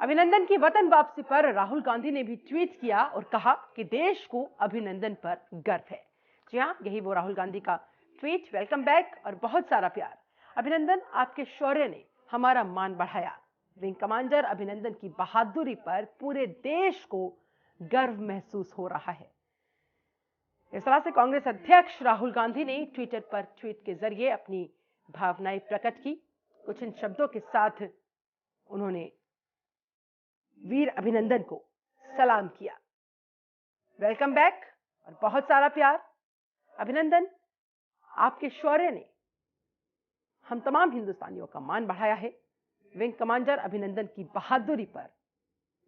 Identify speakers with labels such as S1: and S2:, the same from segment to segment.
S1: अभिनंदन की वतन वापसी पर राहुल गांधी ने भी ट्वीट किया और कहा कि देश को अभिनंदन पर गर्व है। जी हां, यही वो राहुल गांधी का ट्वीट। वेलकम बैक और बहुत सारा प्यार। अभिनंदन, आपके शौर्य ने हमारा मान बढ़ाया। विंग कमांडर अभिनंदन की बहादुरी पर पूरे देश को गर्व महसूस हो रहा है। इस तरह से कांग्रेस अध्यक्ष राहुल गांधी ने ट्विटर पर ट्वीट के जरिए अपनी भावनाएं प्रकट की। कुछ इन शब्दों के साथ उन्होंने वीर अभिनंदन को सलाम किया। वेलकम बैक और बहुत सारा प्यार। अभिनंदन, आपके शौर्य ने हम तमाम हिंदुस्तानियों का मान बढ़ाया है। विंग कमांडर अभिनंदन की बहादुरी पर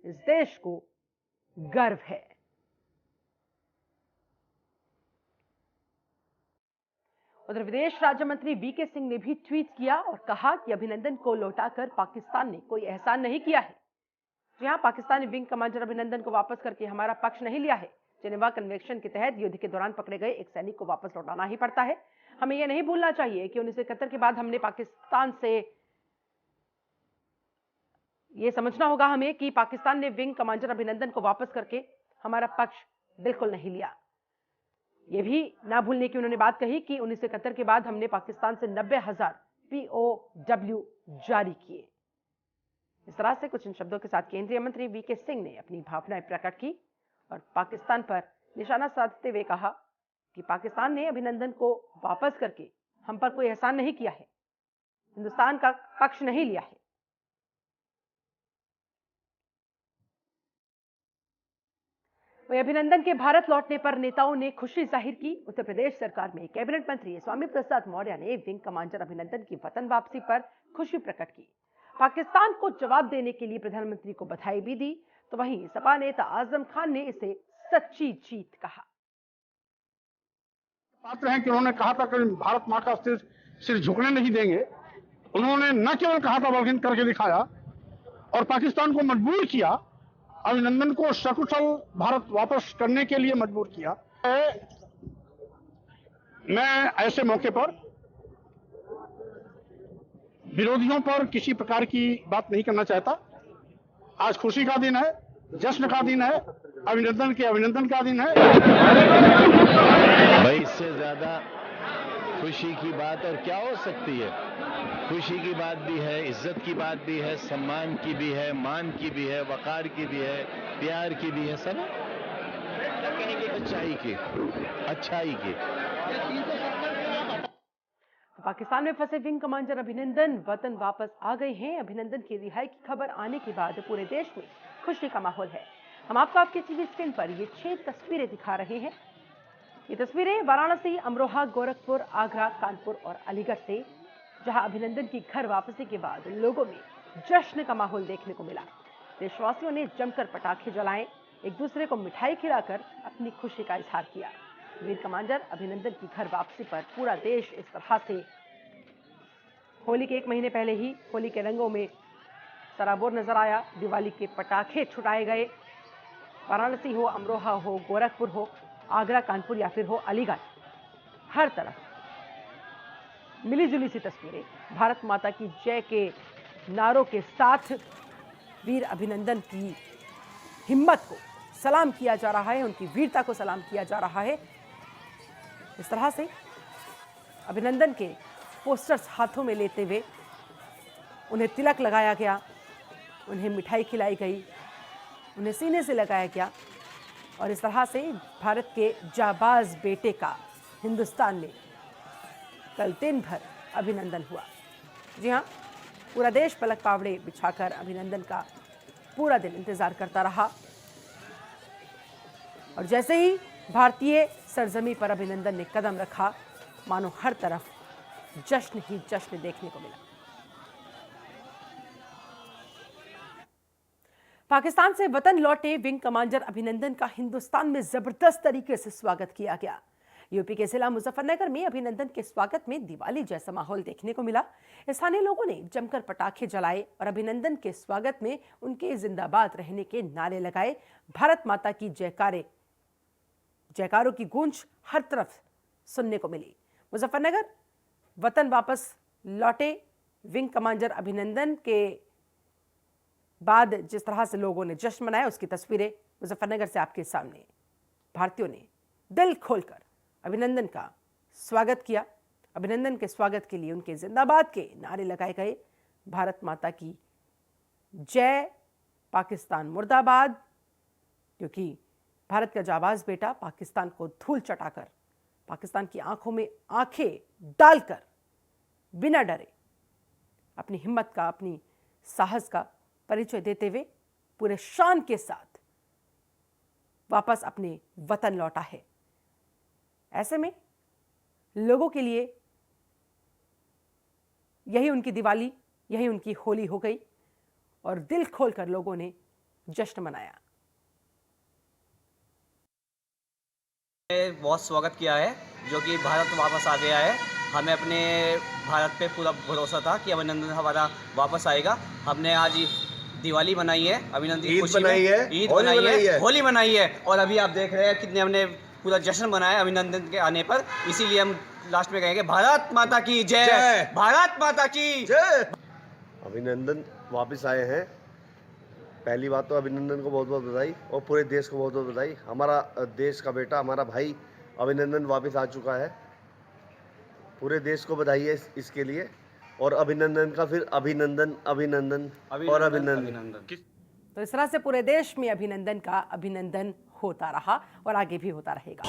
S1: इस देश को गर्व है। उधर विदेश राज्य मंत्री वीके सिंह ने भी ट्वीट किया और कहा कि अभिनंदन को लौटाकर पाकिस्तान ने कोई एहसान नहीं किया है। जी हां, पाकिस्तान ने विंग कमांडर अभिनंदन को वापस करके हमारा पक्ष नहीं लिया है। जेनेवा कन्वेंशन के तहत युद्ध के दौरान पकड़े गए एक सैनिक को वापस लौटाना ही पड़ता है। हमें यह नहीं भूलना चाहिए कि 1971 के बाद हमने पाकिस्तान से यह समझना होगा हमें कि पाकिस्तान ने विंग कमांडर अभिनंदन को वापस करके हमारा पक्ष बिल्कुल नहीं लिया। यह भी ना भूलने की उन्होंने बात कही कि 1971 के बाद हमने पाकिस्तान से 90,000 POW जारी किए। इस तरह से कुछ इन शब्दों के साथ केंद्रीय मंत्री वीके सिंह ने अपनी भावनाएं प्रकट की और पाकिस्तान पर निशाना साधते हुए कहा कि पाकिस्तान ने अभिनंदन को वापस करके हम पर कोई एहसान नहीं किया है, हिंदुस्तान का पक्ष नहीं लिया है। वही अभिनंदन के भारत लौटने पर नेताओं ने खुशी जाहिर की। उत्तर प्रदेश सरकार में कैबिनेट मंत्री स्वामी प्रसाद मौर्य ने विंग कमांडर अभिनंदन की वतन वापसी पर खुशी प्रकट की। पाकिस्तान को जवाब देने के लिए प्रधानमंत्री को बधाई भी दी। तो वहीं सपा नेता आजम खान ने इसे सच्ची जीत कहा।
S2: पात्र हैं कि उन्होंने कहा था कि भारत मां का सिर झुकने नहीं देंगे। उन्होंने न केवल कहा था बल्कि करके दिखाया और पाकिस्तान को मजबूर किया, अभिनंदन को सकुशल भारत वापस करने के लिए मजबूर किया। मैं ऐसे मौके पर विरोधियों पर किसी प्रकार की बात नहीं करना चाहता। आज खुशी का दिन है, जश्न का दिन है, अभिनंदन का दिन है।
S3: भाई, इससे ज्यादा खुशी की बात और क्या हो सकती है। खुशी की बात भी है, इज्जत की बात भी है, सम्मान की भी है, मान की भी है, वकार की भी है, प्यार की भी है, सब अच्छाई की।
S1: पाकिस्तान में फंसे विंग कमांडर अभिनंदन वतन वापस आ गए हैं। अभिनंदन की रिहाई की खबर आने के बाद पूरे देश में खुशी का माहौल है। हम आपको आपके टीवी स्क्रीन पर ये 6 तस्वीरें दिखा रहे हैं। ये तस्वीरें वाराणसी, अमरोहा, गोरखपुर, आगरा, कानपुर और अलीगढ़ से, जहां अभिनंदन की घर वापसी के बाद लोगों में जश्न का माहौल देखने को मिला। देशवासियों ने जमकर पटाखे जलाए, एक दूसरे को मिठाई खिलाकर अपनी खुशी का इजहार किया। वीर कमांडर अभिनंदन की घर वापसी पर पूरा देश इस तरह से होली के 1 महीने पहले ही होली के रंगों में सराबोर नजर आया। दिवाली के पटाखे छुड़ाए गए। वाराणसी हो, अमरोहा हो, गोरखपुर हो, आगरा, कानपुर या फिर हो अलीगढ़, हर तरफ मिलीजुली सी तस्वीरें। भारत माता की जय के नारों के साथ वीर अभिनंदन की हिम्मत को सलाम किया जा रहा है, उनकी वीरता को सलाम किया जा रहा है। इस तरह से अभिनंदन के पोस्टर्स हाथों में लेते हुए उन्हें तिलक लगाया गया, उन्हें मिठाई खिलाई गई, उन्हें सीने से लगाया गया और इस तरह से भारत के जाबाज बेटे का हिंदुस्तान में कल दिन भर अभिनंदन हुआ। जी हां, पूरा देश पलक पावड़े बिछाकर अभिनंदन का पूरा दिन इंतजार करता रहा और जैसे ही भारतीय सरजमी पर अभिनंदन ने कदम रखा, मानो हर तरफ जश्न ही जश्न देखने को मिला। पाकिस्तान से वतन लौटे विंग कमांडर अभिनंदन का हिंदुस्तान में जबरदस्त तरीके से स्वागत किया गया। यूपी के जिला मुजफ्फरनगर में अभिनंदन के स्वागत में दिवाली जैसा माहौल देखने को मिला। स्थानीय लोगों ने जमकर पटाखे जलाए और अभिनंदन के स्वागत में उनके जिंदाबाद रहने के नारे लगाए। भारत माता की जयकारों की गूंज हर तरफ सुनने को मिली। मुजफ्फरनगर वतन वापस लौटे विंग कमांडर अभिनंदन के बाद जिस तरह से लोगों ने जश्न मनाया उसकी तस्वीरें मुजफ्फरनगर से आपके सामने। भारतीयों ने दिल खोलकर अभिनंदन का स्वागत किया। अभिनंदन के स्वागत के लिए उनके जिंदाबाद के नारे लगाए गए। भारत माता की जय, पाकिस्तान मुर्दाबाद, क्योंकि भारत का जाबाज बेटा पाकिस्तान को धूल चटाकर, पाकिस्तान की आंखों में आंखें डालकर बिना डरे अपनी हिम्मत का, अपनी साहस का परिचय देते हुए पूरे शान के साथ वापस अपने वतन लौटा है। ऐसे में लोगों के लिए यही उनकी दिवाली, यही उनकी होली हो गई और दिल खोलकर लोगों ने जश्न मनाया।
S4: बहुत स्वागत किया है, जो कि भारत वापस आ गया है। हमें अपने भारत पे पूरा भरोसा था कि अभिनंदन हमारा वापस आएगा। हमने आज दिवाली मनाई है, अभिनंदन की खुशी में ईद मनाई है, होली मनाई है, और अभी आप देख रहे हैं कितने हमने पूरा जश्न मनाया अभिनंदन के आने पर। इसीलिए हम लास्ट में कहेंगे भारत माता की जय, भारत माता की जय।
S5: अभिनंदन वापस आए हैं। पहली बात तो अभिनंदन को बहुत बहुत बधाई और पूरे देश को बहुत बहुत बधाई। हमारा देश का बेटा, हमारा भाई अभिनंदन वापस आ चुका है। पूरे देश को बधाई है इसके लिए, और अभिनंदन का फिर अभिनंदन अभिनंदन और अभिनंदन।
S1: तो इस तरह से पूरे देश में अभिनंदन का अभिनंदन होता रहा और आगे भी होता रहेगा।